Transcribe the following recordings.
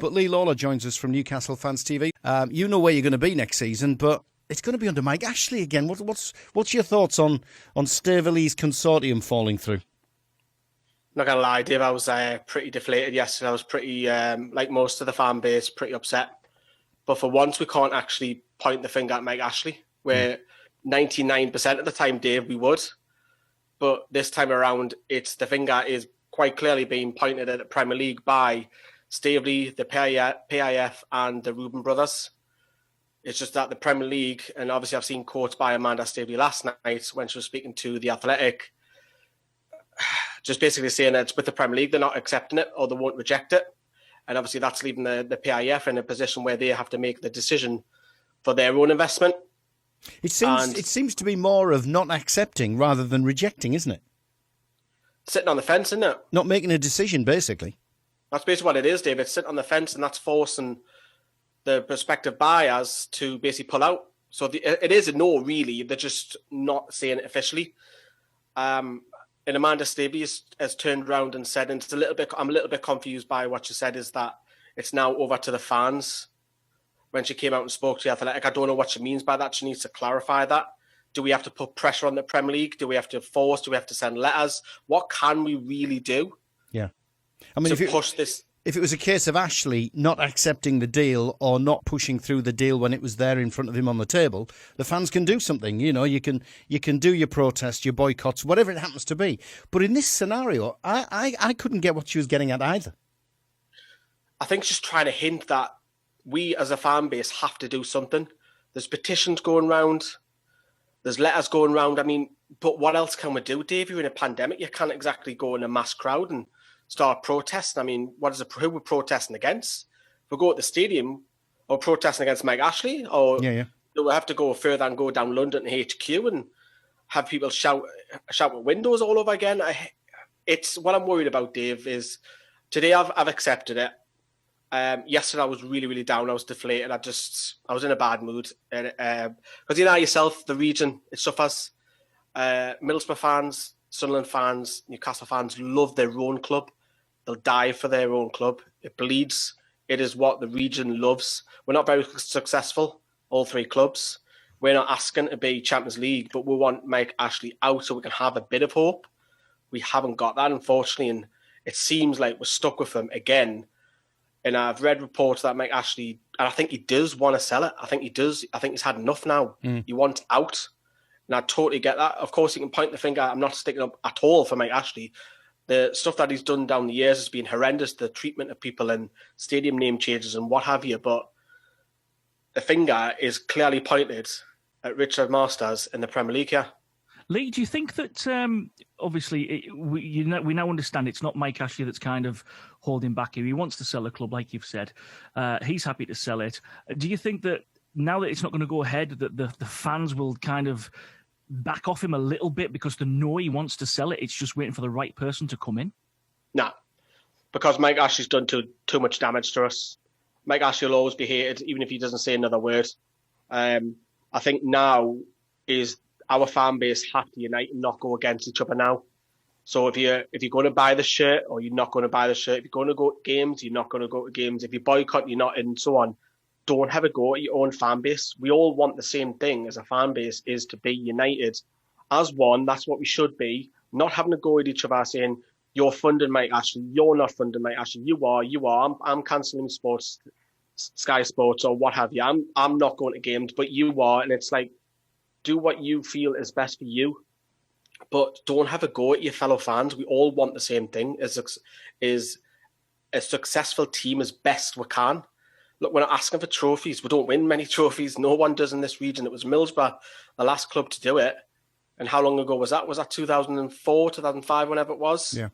But Lee Lawler joins us from Newcastle Fans TV. You know where you're going to be next season, but it's going to be under Mike Ashley again. What's your thoughts on Staveley's consortium falling through? Not going to lie, Dave, I was pretty deflated yesterday. I was pretty, like most of the fan base, pretty upset. But for once, we can't actually point the finger at Mike Ashley, where 99% of the time, Dave, we would. But this time around, the finger is quite clearly being pointed at the Premier League by Staveley, the PIF, and the Reuben brothers. It's just that the Premier League, and obviously I've seen quotes by Amanda Staveley last night when she was speaking to The Athletic, just basically saying that it's with the Premier League, they're not accepting it or they won't reject it. And obviously that's leaving the PIF in a position where they have to make the decision for their own investment. It seems to be more of not accepting rather than rejecting, isn't it? Sitting on the fence, isn't it? Not making a decision, basically. That's basically what it is, David. Sitting on the fence, and that's forcing the prospective buyers to basically pull out. So it is a no, really. They're just not saying it officially. And Amanda Staveley has turned around and said, and I'm a little bit confused by what she said, is that it's now over to the fans. When she came out and spoke to The Athletic, I don't know what she means by that. She needs to clarify that. Do we have to put pressure on the Premier League? Do we have to force? Do we have to send letters? What can we really do? Yeah. I mean, push this. If it was a case of Ashley not accepting the deal or not pushing through the deal when it was there in front of him on the table, the fans can do something. You know, you can do your protests, your boycotts, whatever it happens to be. But in this scenario, I couldn't get what she was getting at either. I think she's trying to hint that we as a fan base have to do something. There's petitions going round. There's letters going round. I mean, but what else can we do, Dave? You're in a pandemic. You can't exactly go in a mass crowd and start protesting. I mean, who we're protesting against? If we go at the stadium, or protesting against Mike Ashley, or do we have to go further and go down London HQ and have people shout at windows all over again? It's what I'm worried about, Dave. Is today I've accepted it. Yesterday I was really, really down. I was deflated. I was in a bad mood. Because you know yourself, the region, it suffers. Middlesbrough fans, Sunderland fans, Newcastle fans love their own club. They'll die for their own club. It bleeds. It is what the region loves. We're not very successful, all three clubs. We're not asking to be Champions League, but we want Mike Ashley out so we can have a bit of hope. We haven't got that, unfortunately, and it seems like we're stuck with him again. And I've read reports that Mike Ashley, and I think he does want to sell it. I think he does. I think he's had enough now. He wants out. And I totally get that. Of course, he can point the finger. I'm not sticking up at all for Mike Ashley. The stuff that he's done down the years has been horrendous, the treatment of people and stadium name changes and what have you. But the finger is clearly pointed at Richard Masters in the Premier League here. Lee, do you think that, obviously, we now understand it's not Mike Ashley that's kind of holding back here. He wants to sell the club, like you've said. He's happy to sell it. Do you think that now that it's not going to go ahead, that the fans will kind of back off him a little bit because they know he wants to sell it? It's just waiting for the right person to come in? No, because Mike Ashley's done too much damage to us. Mike Ashley will always be hated, even if he doesn't say another word. I think now is our fan base have to unite and not go against each other now. So if you're going to buy the shirt, or you're not going to buy the shirt, if you're going to go to games, you're not going to go to games. If you boycott, you're not in, and so on. Don't have a go at your own fan base. We all want the same thing as a fan base, is to be united as one. That's what we should be. Not having to go at each other saying, you're funding Mike Ashley, you're not funding Mike Ashley, you are. I'm cancelling sports, Sky Sports or what have you. I'm not going to games, but you are. And it's like, do what you feel is best for you. But don't have a go at your fellow fans. We all want the same thing, is a successful team as best we can. Look, we're not asking for trophies. We don't win many trophies. No one does in this region. It was Middlesbrough, the last club to do it. And how long ago was that? Was that 2004, 2005, whenever it was? Yeah.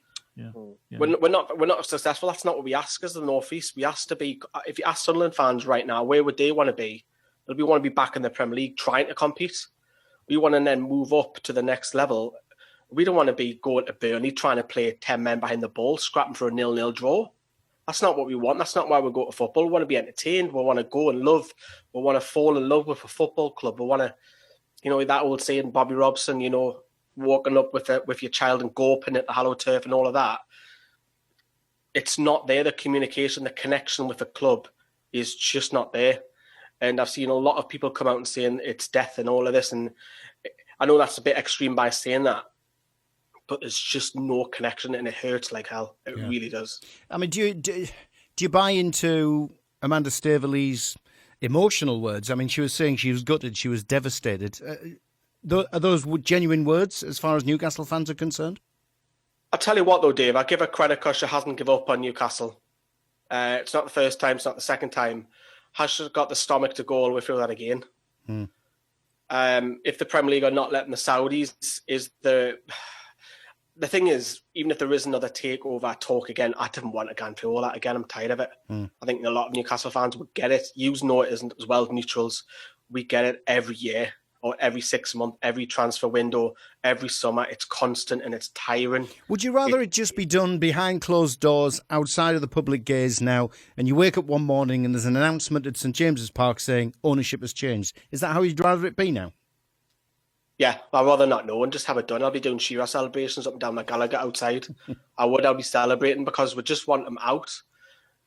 We're not successful. That's not what we ask as the North East. We ask to be. If you ask Sunderland fans right now, where would they want to be? We want to be back in the Premier League, trying to compete. We want to then move up to the next level. We don't want to be going to Burnley, trying to play 10 men behind the ball, scrapping for a 0-0 draw. That's not what we want. That's not why we go to football. We want to be entertained. We want to go and love. We want to fall in love with a football club. We want to, that old saying, Bobby Robson, walking up with your child and gawping at the hallowed turf and all of that. it's not there. The communication, the connection with the club is just not there. And I've seen a lot of people come out and saying it's death and all of this. And I know that's a bit extreme by saying that, but there's just no connection, and it hurts like hell. It really does. I mean, do you buy into Amanda Staveley's emotional words? I mean, she was saying she was gutted, she was devastated. Are those genuine words as far as Newcastle fans are concerned? I'll tell you what, though, Dave, I give her credit because she hasn't given up on Newcastle. It's not the first time, it's not the second time. Has she got the stomach to go all the way through that again? If the Premier League are not letting the Saudis, is the thing is, even if there is another takeover talk again, I didn't want to go through all that again. I'm tired of it. I think a lot of Newcastle fans would get it. You know it isn't as well, neutrals. We get it every year, or every 6 months, every transfer window, every summer. It's constant and it's tiring. Would you rather it just be done behind closed doors, outside of the public gaze now, and you wake up one morning and there's an announcement at St James's Park saying ownership has changed? Is that how you'd rather it be now? Yeah, I'd rather not know and just have it done. I'll be doing Shearer celebrations up and down my Gallagher outside. I'll be celebrating because we just want them out.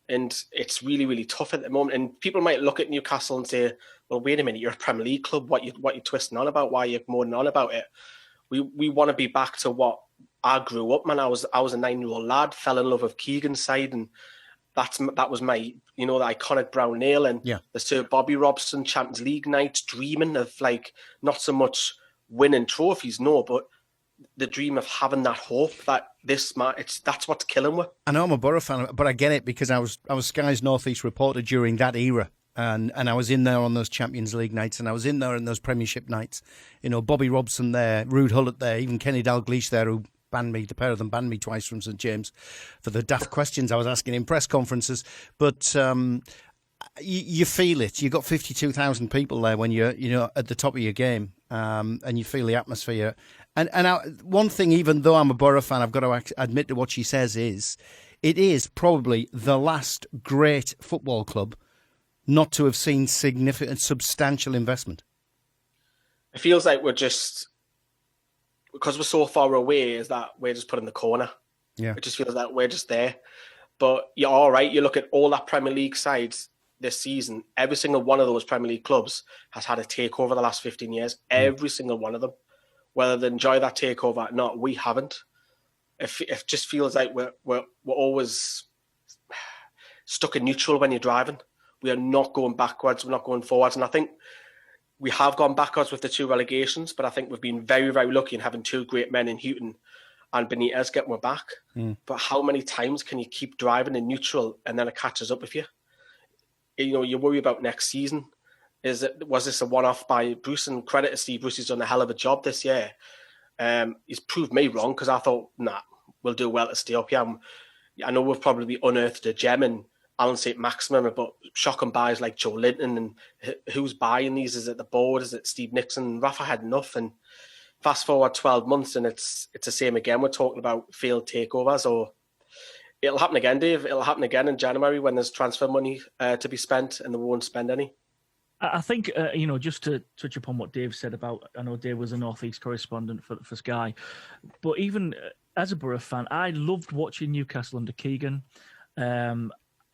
And it's really, really tough at the moment. And people might look at Newcastle and say, well, wait a minute, you're a Premier League club. What you twisting on about? Why are you moaning on about it? We want to be back to what I grew up, man. I was a 9-year-old lad, fell in love with Keegan's side, and that was my, the iconic brown nail and the Sir Bobby Robson Champions League nights, dreaming of like not so much winning trophies, no, but the dream of having that hope that that's what's killing me. I know I'm a Borough fan, but I get it because I was Sky's North East reporter during that era. And I was in there on those Champions League nights, and I was in there on those Premiership nights. Bobby Robson there, Ruud Hullet there, even Kenny Dalglish there, who the pair of them banned me twice from St James for the daft questions I was asking in press conferences. But you feel it. You've got 52,000 people there when you're at the top of your game, and you feel the atmosphere. And one thing, even though I'm a Borough fan, I've got to admit to what she says it is probably the last great football club not to have seen significant, substantial investment. It feels like we're just, because we're so far away, is that we're just put in the corner. Yeah. It just feels like we're just there. But you're all right. You look at all that Premier League sides this season, every single one of those Premier League clubs has had a takeover the last 15 years. Every single one of them. Whether they enjoy that takeover or not, we haven't. It just feels like we're always stuck in neutral when you're driving. We are not going backwards. We're not going forwards. And I think we have gone backwards with the 2 relegations, but I think we've been very, very lucky in having 2 great men in Houghton and Benitez getting us back. But how many times can you keep driving in neutral and then it catches up with you? You worry about next season. Was this a one-off by Bruce? And credit to Steve Bruce, he's done a hell of a job this year. He's proved me wrong because I thought, we'll do well to stay up here. I know we've probably unearthed a gem in Alan saint-maximin, but shocking buys like Joe Linton, and who's buying these? Is it the board? Is it Steve Nixon? Rafa had enough, and fast forward 12 months and it's the same again. We're talking about failed takeovers, or it'll happen again, Dave. It'll happen again in January when there's transfer money to be spent and they won't spend any. I think, just to touch upon what Dave said about, I know Dave was a North East correspondent for Sky, but even as a Borough fan, I loved watching Newcastle under Keegan.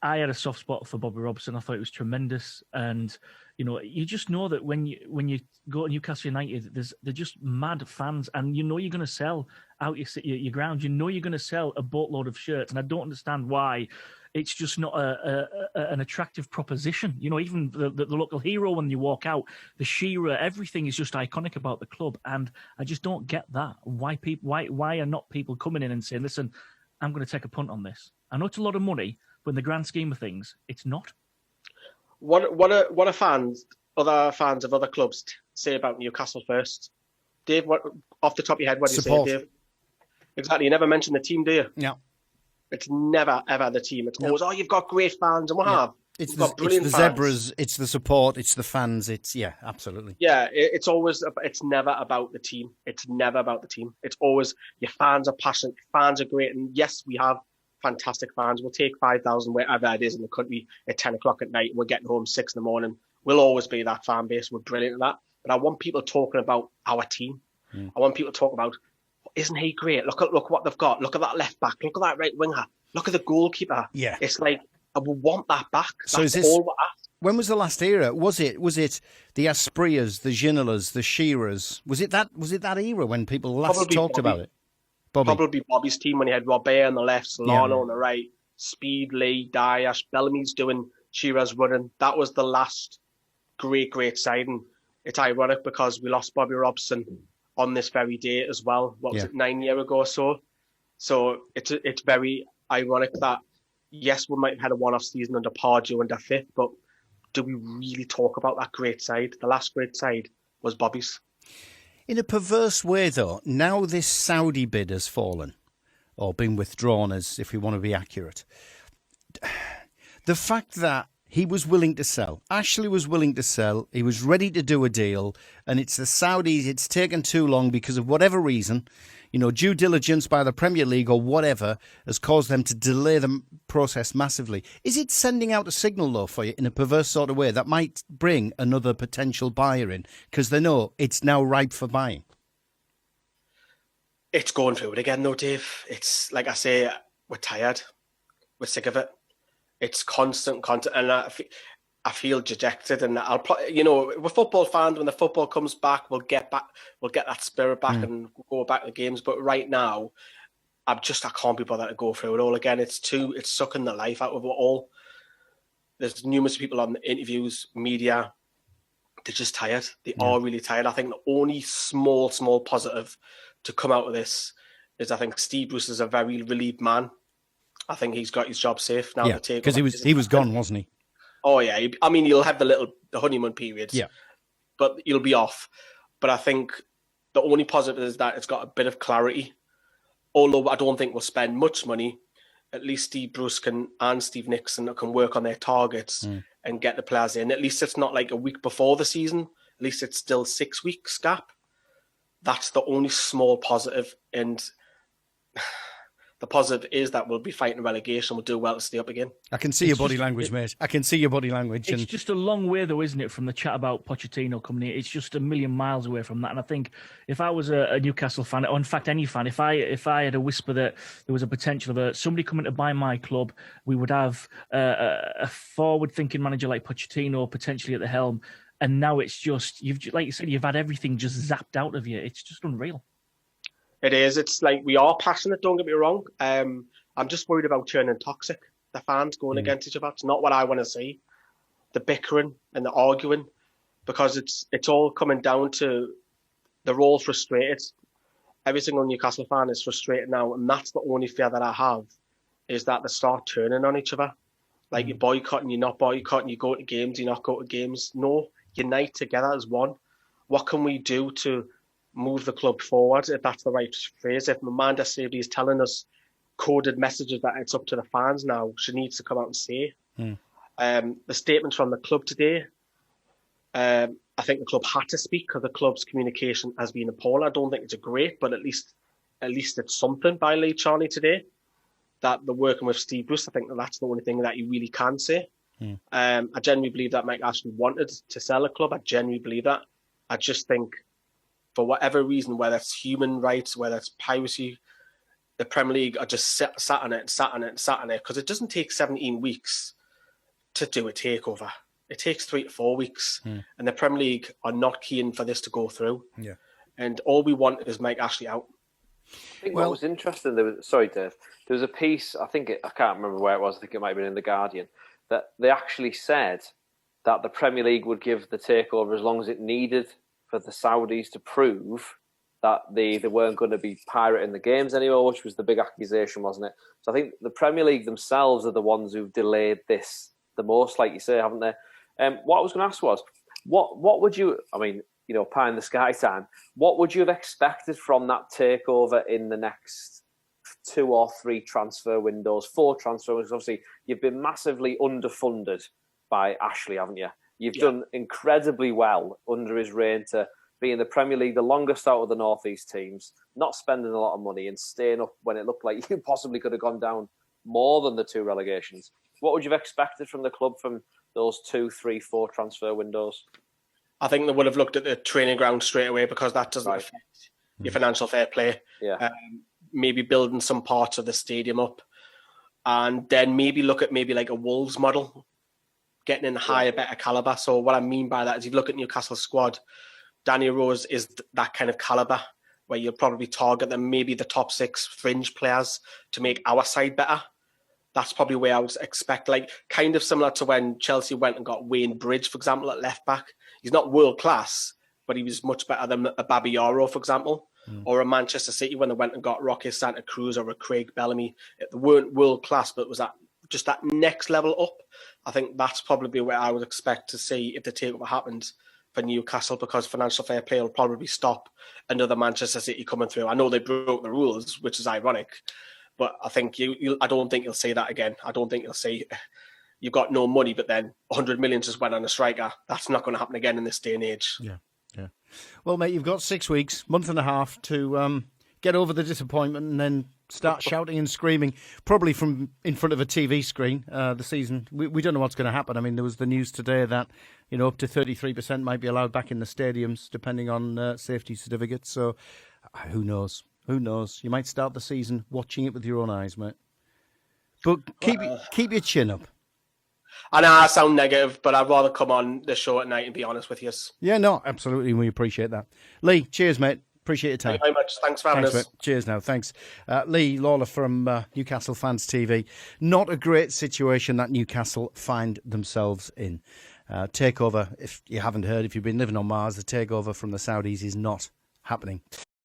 I had a soft spot for Bobby Robson. I thought it was tremendous. And, you just know that when you go to Newcastle United, they're just mad fans. And you're going to sell out your ground. You're going to sell a boatload of shirts. And I don't understand why it's just not an attractive proposition. Even the local hero, when you walk out, the Shearer, everything is just iconic about the club. And I just don't get that. Why are not people coming in and saying, listen, I'm going to take a punt on this? I know it's a lot of money, but in the grand scheme of things, it's not. What are other fans of other clubs say about Newcastle first? Dave, what off the top of your head, what do you say, Dave? Exactly. You never mention the team, do you? Yeah. It's never, ever the team. It's always, you've got great fans, and we have. It's the Zebras, it's the support, it's the fans, absolutely. Yeah, it's never about the team. It's never about the team. It's always, your fans are passionate, fans are great, and yes, we have fantastic fans. We'll take 5,000 wherever it is in the country at 10 o'clock at night. We're getting home 6 in the morning. We'll always be that fan base. We're brilliant at that. But I want people talking about our team. I want people to talk about, isn't he great? Look what they've got. Look at that left back. Look at that right winger. Look at the goalkeeper. Yeah. It's like, I would want that back. So That's is this, all we're at. when was the last era? Was it the Asprias, the Ginolas, the Shearers? Was it that era when people last Probably talked Bobby. about it? Bobby. Probably Bobby's team when he had Robert on the left, Solano on the right, Speed, Lee, Dias, Bellamy's doing, Shearer's running. That was the last great signing. It's ironic because we lost Bobby Robson on this very day as well. What was it, 9 years ago or so? So it's very ironic that, yes, we might have had a one-off season under Pardew and fifth, but do we really talk about that great side? The last great side was Bobby's. In a perverse way, though, now this Saudi bid has fallen, or been withdrawn, as if we want to be accurate. The fact that he was willing to sell, Ashley was willing to sell, he was ready to do a deal, and it's the Saudis, it's taken too long because of whatever reason, due diligence by the Premier League or whatever has caused them to delay the process massively. Is it sending out a signal, though, for you in a perverse sort of way that might bring another potential buyer in because they know it's now ripe for buying? It's going through it again, though, Dave. It's like I say, we're tired. We're sick of it. It's constant, and I feel dejected. And we're football fans. When the football comes back, we'll get that spirit back and go back to the games. But right now, I can't be bothered to go through it all again. It's sucking the life out of it all. There's numerous people on the interviews, media. They're just tired. They are really tired. I think the only small positive to come out of this is I think Steve Bruce is a very relieved man. I think he's got his job safe now. Yeah, because he was gone, wasn't he? Oh yeah. You'll have the honeymoon periods. Yeah, but you'll be off. But I think the only positive is that it's got a bit of clarity. Although I don't think we'll spend much money, at least Steve Bruce and Steve Nixon can work on their targets and get the players in. At least it's not like a week before the season. At least it's still 6 weeks gap. That's the only small positive. And the positive is that we'll be fighting relegation. We'll do well to stay up again. I can see your body language, mate. I can see your body language. It's just a long way, though, isn't it, from the chat about Pochettino coming in? It's just a million miles away from that. And I think if I was a Newcastle fan, or in fact any fan, if I had a whisper that there was a potential of somebody coming to buy my club, we would have a forward-thinking manager like Pochettino potentially at the helm. And now it's just, like you said, you've had everything just zapped out of you. It's just unreal. It is. It's like we are passionate, don't get me wrong. I'm just worried about turning toxic. The fans going against each other. It's not what I want to see. The bickering and the arguing, because it's all coming down to they're all frustrated. Every single Newcastle fan is frustrated now, and that's the only fear that I have, is that they start turning on each other. Like you're boycotting, you're not boycotting, you go to games, you not go to games. No, unite together as one. What can we do to move the club forward, if that's the right phrase? If Amanda Savory is telling us coded messages that it's up to the fans now, she needs to come out and say. The statements from the club today, I think the club had to speak because the club's communication has been appalling. I don't think it's great, but at least it's something by Lee Charney today that they're working with Steve Bruce. I think that's the only thing that you really can say. I genuinely believe that Mike Ashley wanted to sell a club. I genuinely believe that. I just think, for whatever reason, whether it's human rights, whether it's piracy, the Premier League are just sat on it, because it doesn't take 17 weeks to do a takeover. It takes 3 to 4 weeks, and the Premier League are not keen for this to go through. Yeah, and all we want is Mike Ashley out. I think what was interesting, sorry, Dave, there was a piece, I can't remember where it was, I think it might have been in The Guardian, that they actually said that the Premier League would give the takeover as long as it needed for the Saudis to prove that they weren't going to be pirating the games anymore, which was the big accusation, wasn't it? So I think the Premier League themselves are the ones who've delayed this the most, like you say, haven't they? What I was going to ask was, what would you, pie in the sky time, what would you have expected from that takeover in the next 2 or 3 transfer windows, 4 transfer windows? Obviously, you've been massively underfunded by Ashley, haven't you? You've done incredibly well under his reign to be in the Premier League, the longest out of the North East teams, not spending a lot of money and staying up when it looked like you possibly could have gone down more than the 2 relegations. What would you have expected from the club from those 2, 3, 4 transfer windows? I think they would have looked at the training ground straight away, because that doesn't affect your financial fair play. Yeah. Maybe building some parts of the stadium up. and then maybe look at maybe like a Wolves model, getting in higher, better caliber. So what I mean by that is, if you look at Newcastle's squad, Danny Rose is that kind of caliber where you'll probably target them, maybe the top 6 fringe players to make our side better. That's probably where I would expect, like kind of similar to when Chelsea went and got Wayne Bridge, for example, at left back. He's not world class, but he was much better than a Babayaro, for example, or a Manchester City when they went and got Roque Santa Cruz or a Craig Bellamy. They weren't world class, but it was just that next level up. I think that's probably where I would expect to see if the takeover happened for Newcastle, because financial fair play will probably stop another Manchester City coming through. I know they broke the rules, which is ironic, but I think I don't think you'll see that again. I don't think you'll see you've got no money, but then 100 million just went on a striker. That's not going to happen again in this day and age. Yeah. Well, mate, you've got 6 weeks, month and a half to get over the disappointment and then start shouting and screaming, probably from in front of a TV screen. The season, we don't know what's going to happen. I mean, there was the news today that up to 33% might be allowed back in the stadiums, depending on safety certificates. So, who knows? Who knows? You might start the season watching it with your own eyes, mate. But keep your chin up. I know I sound negative, but I'd rather come on the show at night and be honest with you. Yeah, no, absolutely. We appreciate that. Lee, cheers, mate. Appreciate your time. Thank you very much. Thanks for having us. Mate. Cheers now. Thanks. Lee Lawler from Newcastle Fans TV. Not a great situation that Newcastle find themselves in. Takeover, if you haven't heard, if you've been living on Mars, the takeover from the Saudis is not happening.